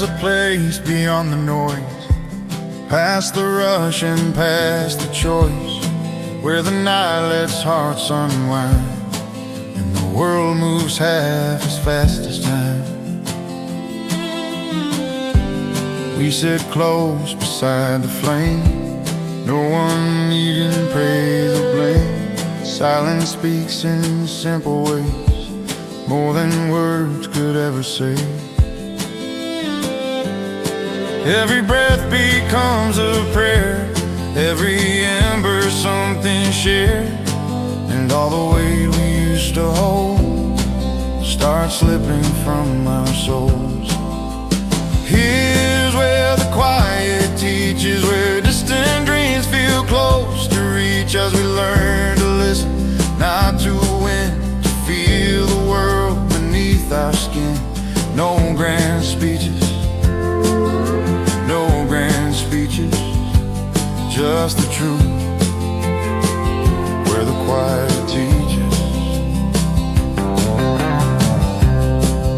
There's a place beyond the noise, past the rush and past the choice, where the night lets hearts unwind and the world moves half as fast as time. We sit close beside the flame, no one needing praise or blame. Silence speaks in simple ways, more than words could ever say. Every breath becomes a prayer, every ember something shared, and all the weight we used to hold starts slipping from our souls. Here's where the quiet teaches, where distant dreams feel close to reach, as we learn to listen, not to win, to feel the world beneath our skin. No grand speeches, no grand speeches, just the truth, where the quiet teaches.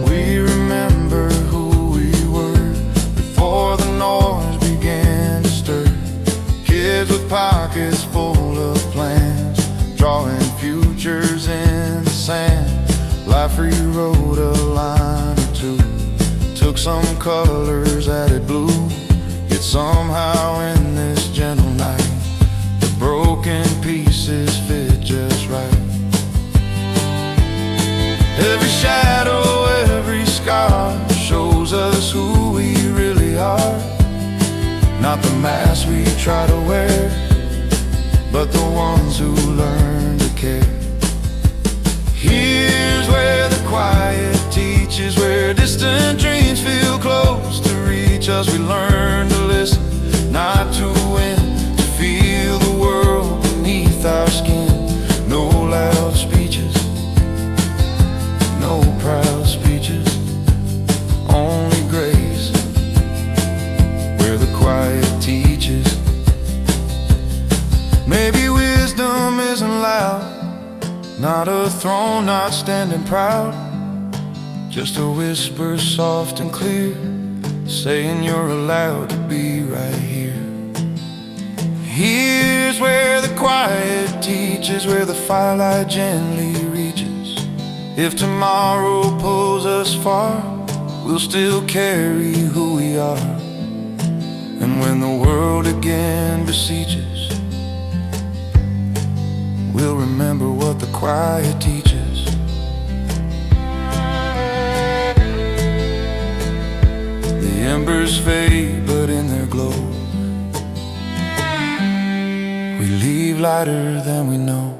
We remember who we were before the noise began to stir. Kids with pockets full of plans, drawing futures in the sand. Life rewrote a line or two, took some colors, added blue. Yet somehow in this gentle night, the broken pieces fit just right. Every shadow, every scar shows us who we really are. Not the masks we try to wear, but the ones who learn to care. Here's where the quiet teaches, where distant dreams feel close to reach, as we learn to listen, not to win, to feel the world beneath our skin. No loud speeches, no proud speeches, only grace, where the quiet teaches. Maybe wisdom isn't loud, not a throne, not standing proud, just a whisper soft and clear, saying you're allowed to be right here. Here's where the quiet teaches, where the firelight gently reaches. If tomorrow pulls us far, we'll still carry who we are. And when the world again beseeches, we'll remember what the quiet teaches. The embers fade, but in their glow, we leave lighter than we know.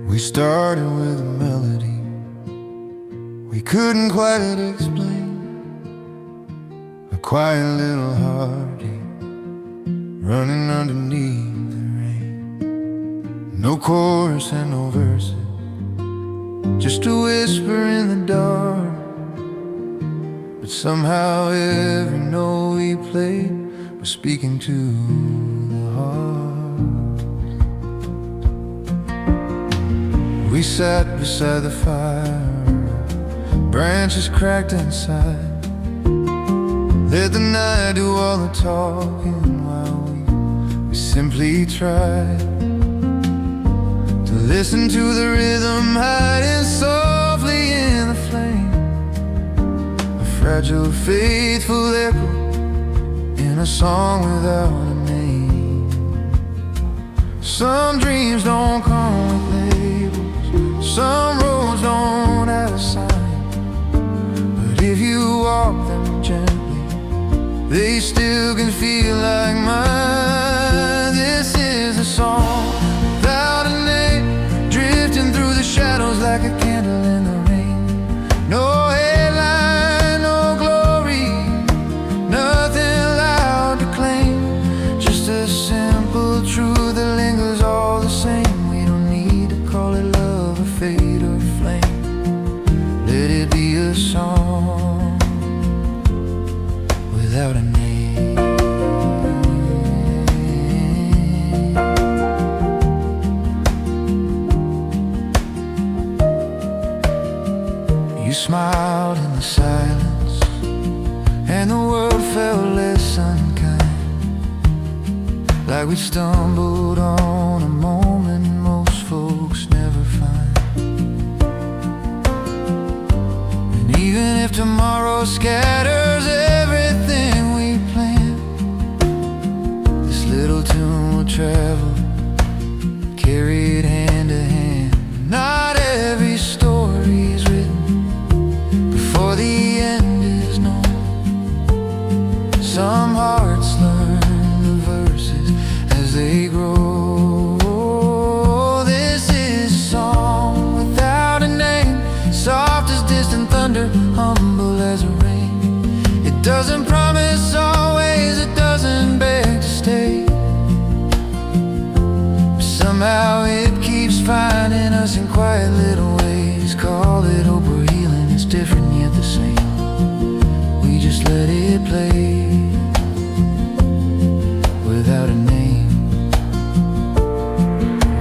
We started with a melody we couldn't quite explain, a quiet little heartache running underneath the rain. No chorus and no verses, just a whisper in the dark. But somehow every note we played was speaking to the heart. We sat beside the fire, branches cracked inside. Let the night do all the talking while we simply tried to listen to the rhythm hiding softly in the flame, a fragile, faithful echo in a song without a name. Some dreams don't come with labels, some roads don't have a sign, but if you walk them gently, they still can feel like mine. smiled in the silence, and the world felt less unkind, like we stumbled on a moment most folks never find. And even if tomorrow scatters everything we planned, this little tune will travel, carried hand to hand. Not every story's written before the end is known. Some hearts learn the verses as they grow. This is a song without a name, soft as distant thunder, humble as a rain. It doesn't promise always, it doesn't beg to stay, but somehow it keeps finding us in quiet little ways. Call it hope or healing, it's different yet the same. We just let it play without a name.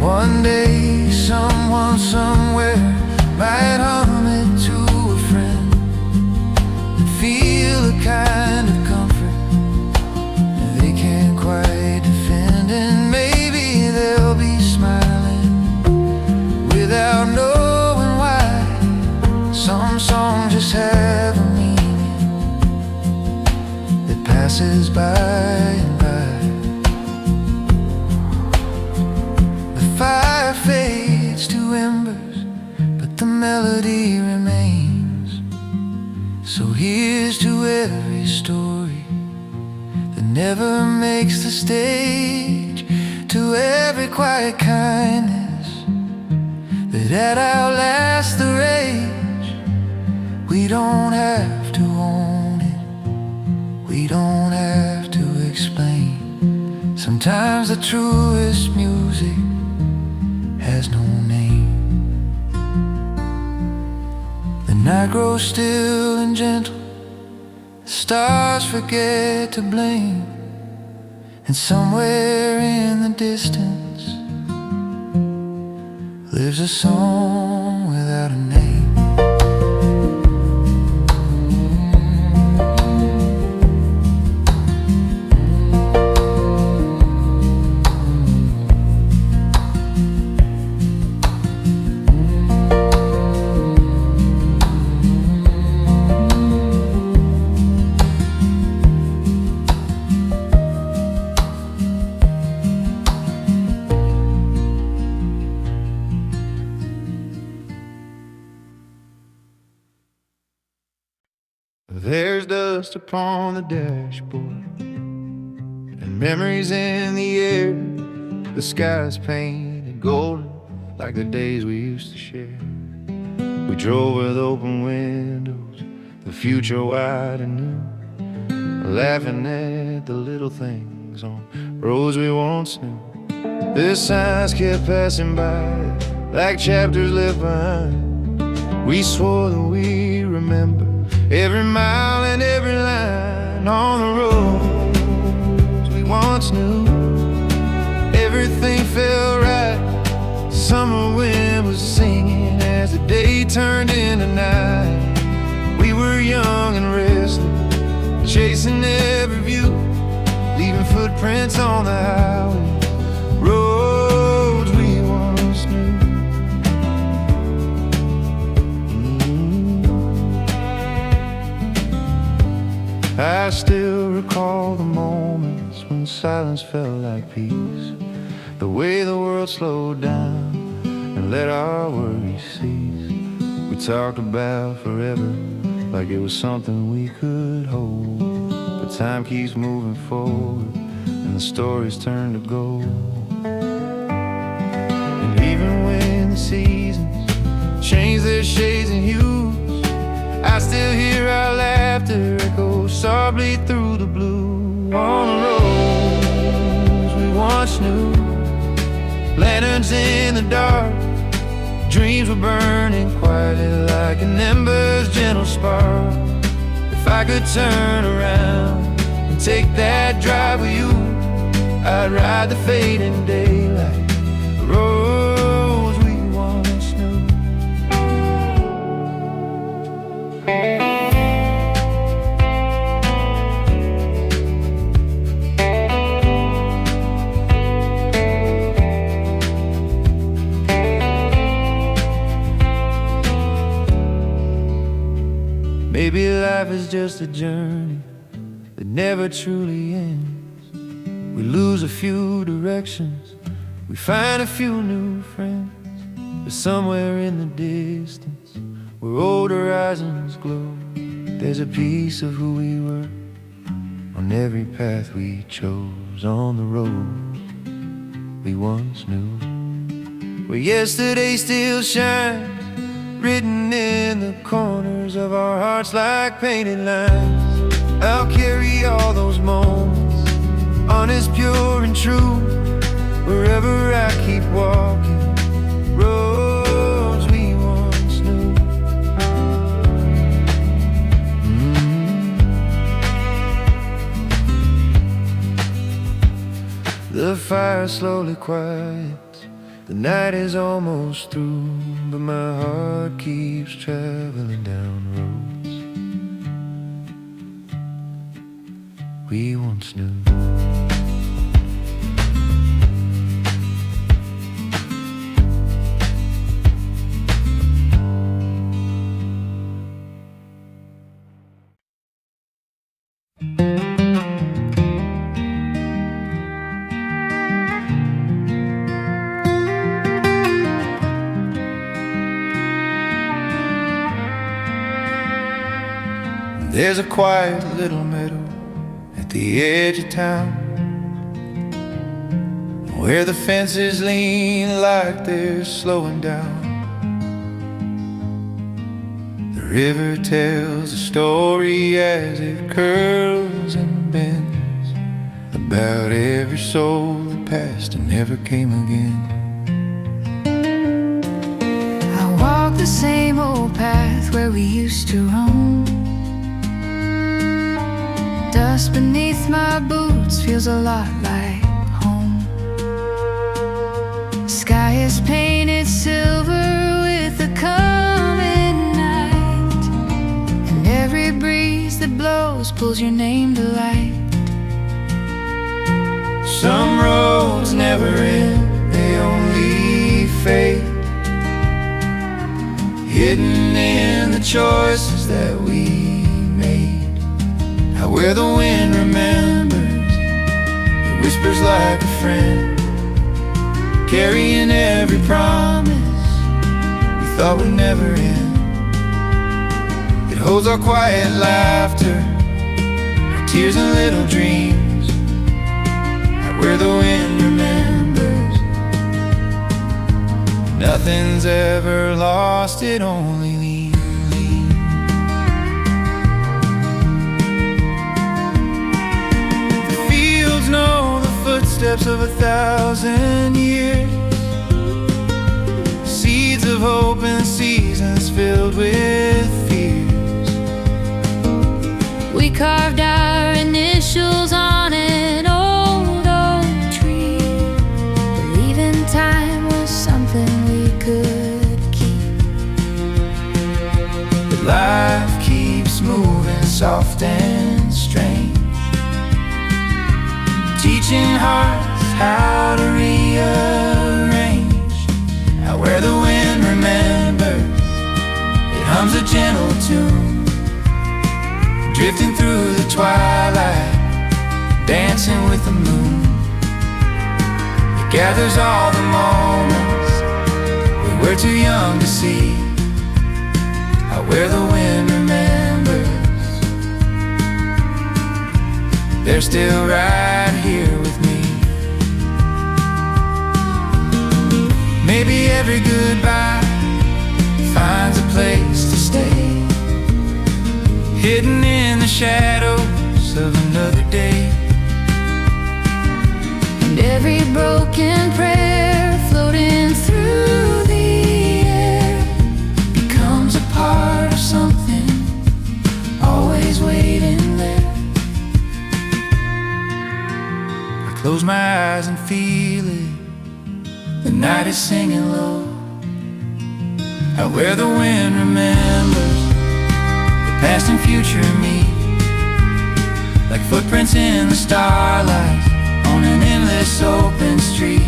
One day, someone somewhere might hum it to a friend and feel a kind of comfort they can't quite defend. And maybe they'll be smiling without knowing why. Some songs just have a meaning that passes by and by. The fire fades to embers, but the melody remains. So here's to every story that never makes the stage, to every quiet kindness that outlasts the rage. We don't have to own it, we don't have to explain. Sometimes the truest music has no name. The night grows still and gentle, the stars forget to blame, and somewhere in the distance lives a song without a name. There's dust upon the dashboard and memories in the air. The sky's painted golden like the days we used to share. We drove with open windows, the future wide and new, laughing at the little things on roads we once knew. The signs kept passing by like chapters left behind. We swore that we remember every mile and every line on the roads we once knew. Everything felt right. Summer wind was singing as the day turned into night. We were young and restless, chasing every view, leaving footprints on the highway, roads we once knew. I still recall the moments when silence felt like peace, the way the world slowed down and let our worries cease. We talked about forever like it was something we could hold, but time keeps moving forward and the stories turn to gold. And even when the seasons change their shades and hues, I still hear our laughter echo softly through the blue. On the roads we once knew, lanterns in the dark, dreams were burning quietly like an ember's gentle spark. If I could turn around and take that drive with you, I'd ride the fading daylight, the roads we once knew. Maybe life is just a journey that never truly ends. We lose a few directions, we find a few new friends, but somewhere in the distance, where old horizons glow, there's a piece of who we were on every path we chose, on the road we once knew, where yesterday still shines, written in the corners of our hearts like painted lines. I'll carry all those moments, honest, pure and true, wherever I keep walking roads we once knew. The fire slowly quiets, the night is almost through, but my heart keeps traveling down roads we once knew. There's a quiet little meadow at the edge of town, where the fences lean like they're slowing down. The river tells a story as it curls and bends, about every soul that passed and never came again. I walk the same old path where we used to roam. Dust beneath my boots feels a lot like home. Sky is painted silver with the coming night, and every breeze that blows pulls your name to light. Some roads never end, they only fade, hidden in the choices that we made. Where the wind remembers, it whispers like a friend, carrying every promise we thought would never end. It holds our quiet laughter, our tears and little dreams. Where the wind remembers, nothing's ever lost, it only leaves. Know the footsteps of 1,000 years, seeds of hope and seasons filled with fears. We carved our initials on an old oak tree, believing time was something we could keep. But life keeps moving soft and strange, teaching hearts how to rearrange. Now where the wind remembers, it hums a gentle tune, drifting through the twilight, dancing with the moon. It gathers all the moments we were too young to see. Where the wind remembers, they're still right here with me. Maybe every goodbye finds a place to stay, hidden in the shadows of another day. And every broken prayer floating through the air becomes a part of something always waiting there. Close my eyes and feel it, the night is singing low. Out where the wind remembers, the past and future meet, like footprints in the starlight on an endless open street.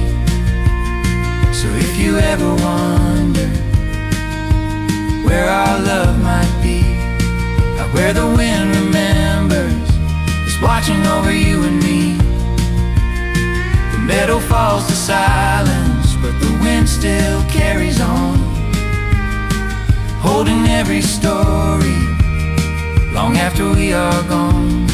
So if you ever wonder where our love might be, out where the wind remembers is watching over you and me. The meadow falls to silence, but the wind still carries on, holding every story long after we are gone.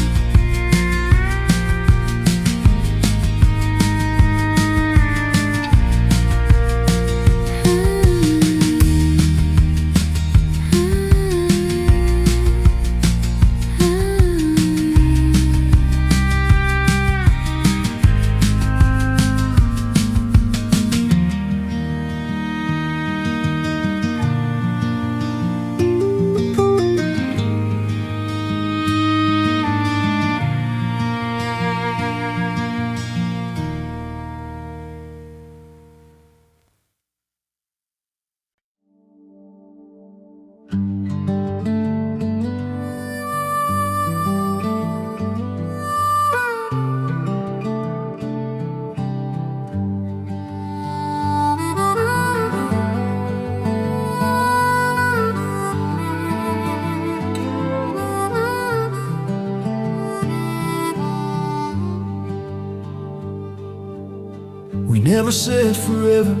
We never said forever,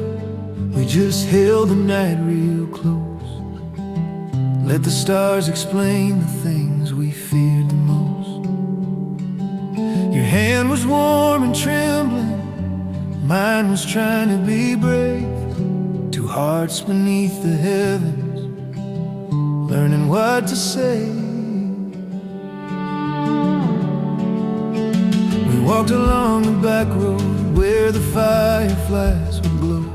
we just held the night real close. Let the stars explain the things we feared the most. Your hand was warm and trembling, mine was trying to be brave. Two hearts beneath the heavens, learning what to say. We walked along the back road where the fireflies would glow,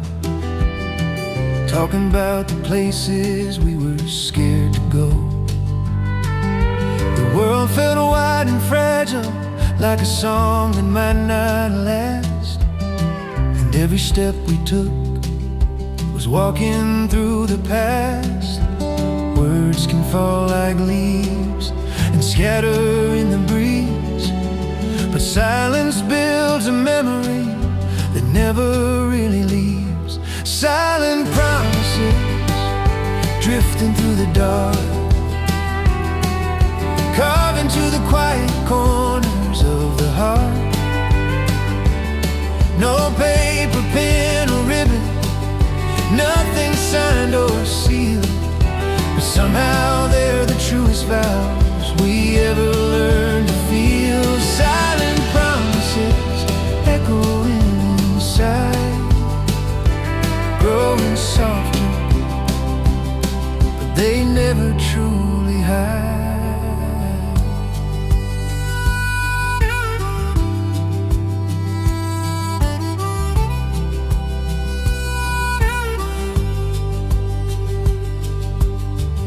talking about the places we were scared to go. The world felt wide and fragile, like a song that might not last. And every step we took was walking through the past. Words can fall like leaves and scatter in the breeze, but silence builds a memory that never really leaves. Silent promises drifting through the dark, carved into the quiet corners of the heart. No paper, pen, or ribbon, nothing signed or sealed, but somehow they're the truest vows we ever learned to feel. Silent promises echoing inside, growing softer, but they never truly hide.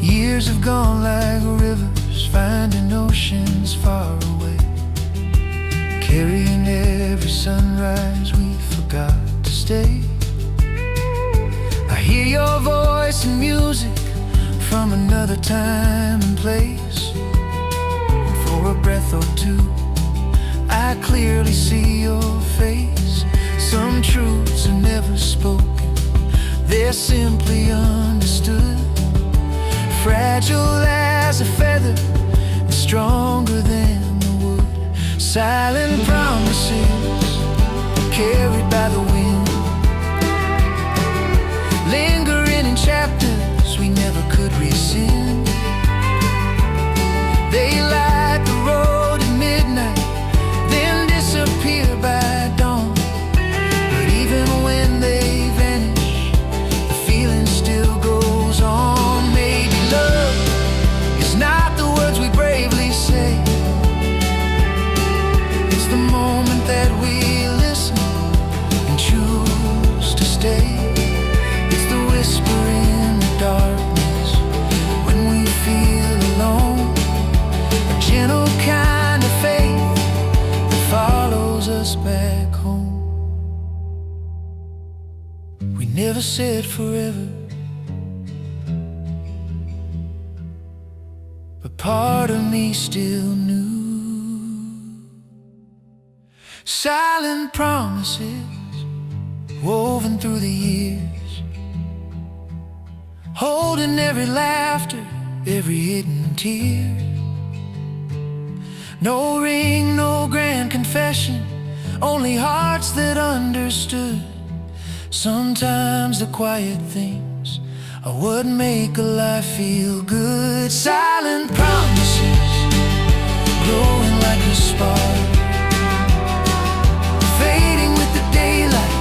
Years have gone like rivers, finding oceans far away, carrying every sunrise we forgot to stay. I hear your voice and music from another time and place, and for a breath or two I clearly see your face. Some truths are never spoken, they're simply understood. Fragile as a feather, and stronger than the wood. Silent promises carried by the wind, lingering in chapters we never could rescind. They light the road at midnight, then disappear by dawn. But even when they vanish, the feeling still goes on. Maybe love is not the words we bravely say, it's the moment that we listen and choose to stay. It's the whisper in the darkness when we feel alone, a gentle kind of faith that follows us back home. We never said forever, but part of me still knew. Silent promises woven through the years, holding every laughter, every hidden tear. No ring, no grand confession, only hearts that understood. Sometimes the quiet things are what make a life feel good. Silent promises, glowing like a spark, fading with the daylight,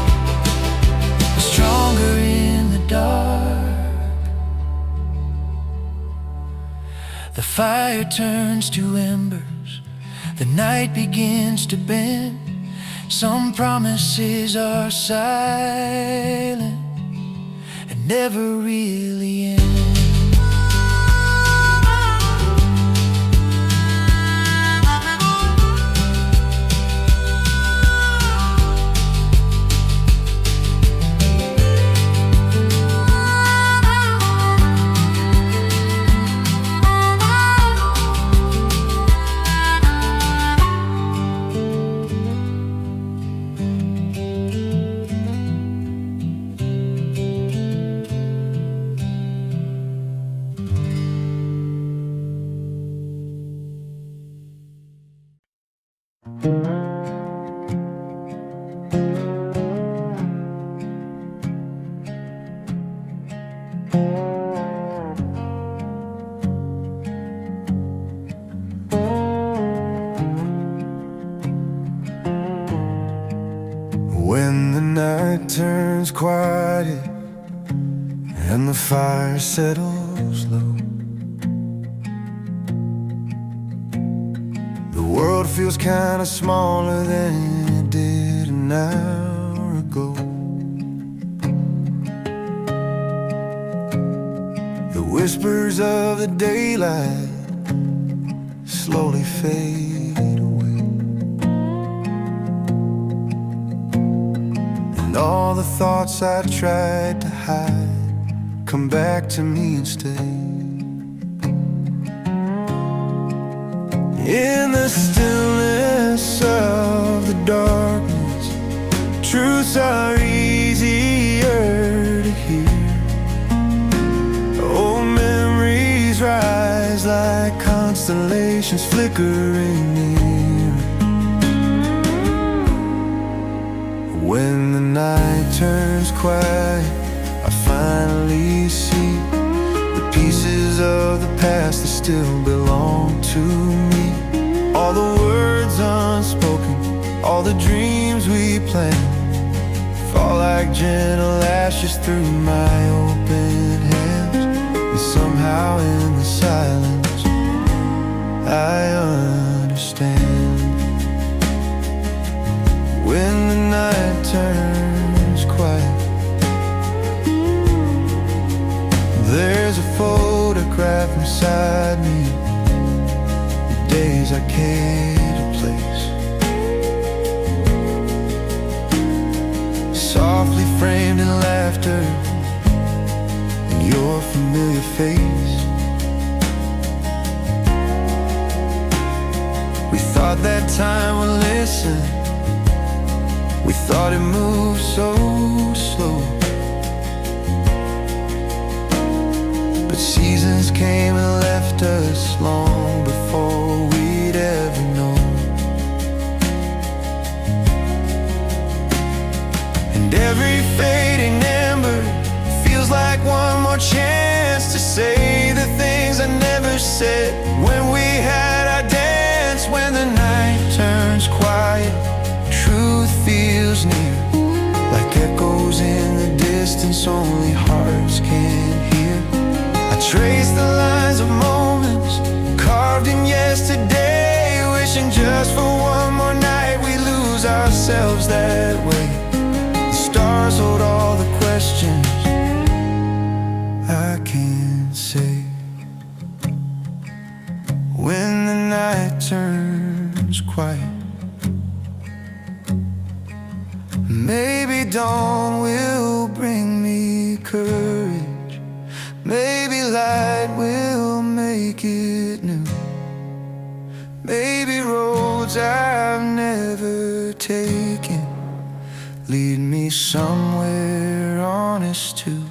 but stronger in the dark. The fire turns to embers, the night begins to bend. Some promises are silent and never really end. When the night turns quiet and the fire settles low, the world feels kinda smaller than it did an hour ago. The whispers of the daylight slowly fade away, and all the thoughts I tried to hide come back to me and stay. In the stillness of the darkness, truths are easier to hear. Old memories rise like constellations flickering near. When the night turns quiet, I finally see the pieces of the past that still belong to me. All the words unspoken, all the dreams we planned, fall like gentle ashes through my open hands. And somehow in the silence I understand. When the night turns quiet, there's a photograph inside me, the days I can't replace, softly framed in laughter and your familiar face. We thought that time would listen, we thought it moved so slow, but seasons came and left us long before we'd ever known. And every fading ember feels like one more chance to say the things I never said when we had our dance. When the night turns quiet, truth feels near, like echoes in the distance only hearts can hear. I trace the lines of moments carved in yesterday, wishing just for one more night we lose ourselves that way. The stars hold all the questions I can't say. When the night turns quiet, maybe dawn will bring me courage, maybe light will make it new, maybe roads I've never taken lead me somewhere honest too.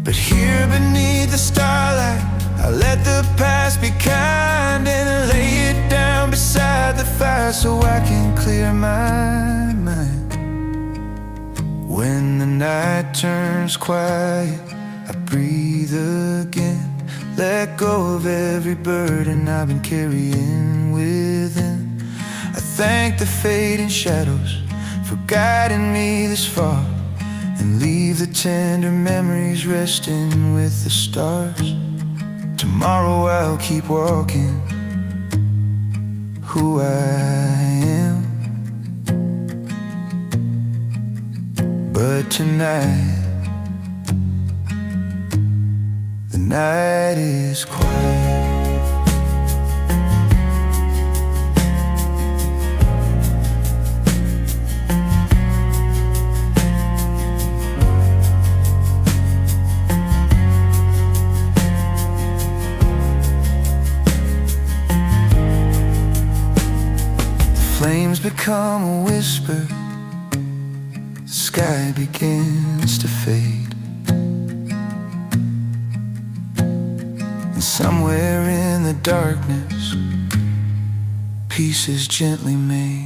But here beneath the starlight, I let the past be kind and so I can clear my mind. When the night turns quiet, I breathe again. Let go of every burden I've been carrying within. I thank the fading shadows for guiding me this far, and leave the tender memories resting with the stars. Tomorrow I'll keep walking who I am, but tonight the night is quiet. Flames become a whisper, the sky begins to fade, and somewhere in the darkness, peace is gently made.